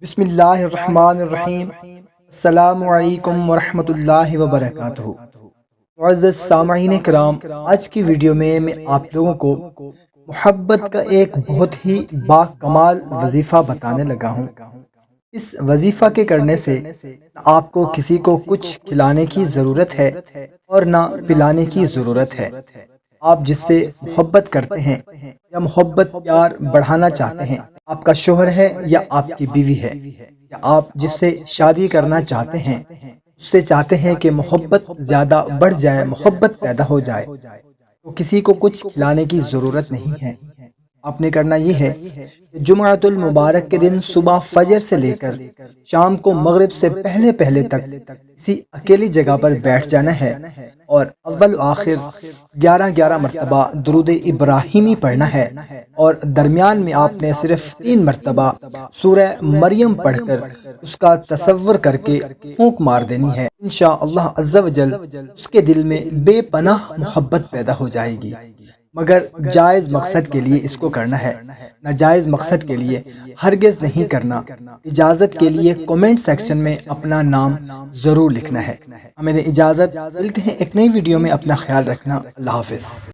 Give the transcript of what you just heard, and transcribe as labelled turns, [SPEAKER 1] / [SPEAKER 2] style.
[SPEAKER 1] بسم اللہ الرحمن الرحیم۔ السلام علیکم ورحمۃ اللہ وبرکاتہ۔ معزز سامعین کرام، آج کی ویڈیو میں آپ لوگوں کو محبت کا ایک بہت ہی با کمال وظیفہ بتانے لگا ہوں۔ اس وظیفہ کے کرنے سے آپ کو کسی کو کچھ کھلانے کی ضرورت ہے اور نہ پلانے کی ضرورت ہے۔ آپ جس سے محبت کرتے ہیں یا محبت پیار بڑھانا چاہتے ہیں، آپ کا شوہر ہے یا آپ کی بیوی ہے، یا آپ جس سے شادی کرنا چاہتے ہیں، اس سے چاہتے ہیں کہ محبت زیادہ بڑھ جائے، محبت پیدا ہو جائے، تو کسی کو کچھ کھلانے کی ضرورت نہیں ہے۔ آپ نے کرنا یہ ہے کہ جمعۃ المبارک کے دن صبح فجر سے لے کر شام کو مغرب سے پہلے پہلے تک کسی اکیلی جگہ پر بیٹھ جانا ہے اور اول و آخر 11 مرتبہ درود ابراہیمی پڑھنا ہے، اور درمیان میں آپ نے صرف 3 مرتبہ سورہ مریم پڑھ کر اس کا تصور کر کے پھونک مار دینی ہے۔ انشاءاللہ عز و جل اس کے دل میں بے پناہ محبت پیدا ہو جائے گی۔ مگر جائز مقصد کے لیے اس کو کرنا ہے، ناجائز مقصد کے لیے ہرگز نہیں کرنا۔ اجازت کے لیے کومنٹ سیکشن میں اپنا نام ضرور لکھنا ہے۔ ہمیں اجازت، ملتے ہیں ایک نئی ویڈیو میں، اپنا خیال رکھنا، اللہ حافظ۔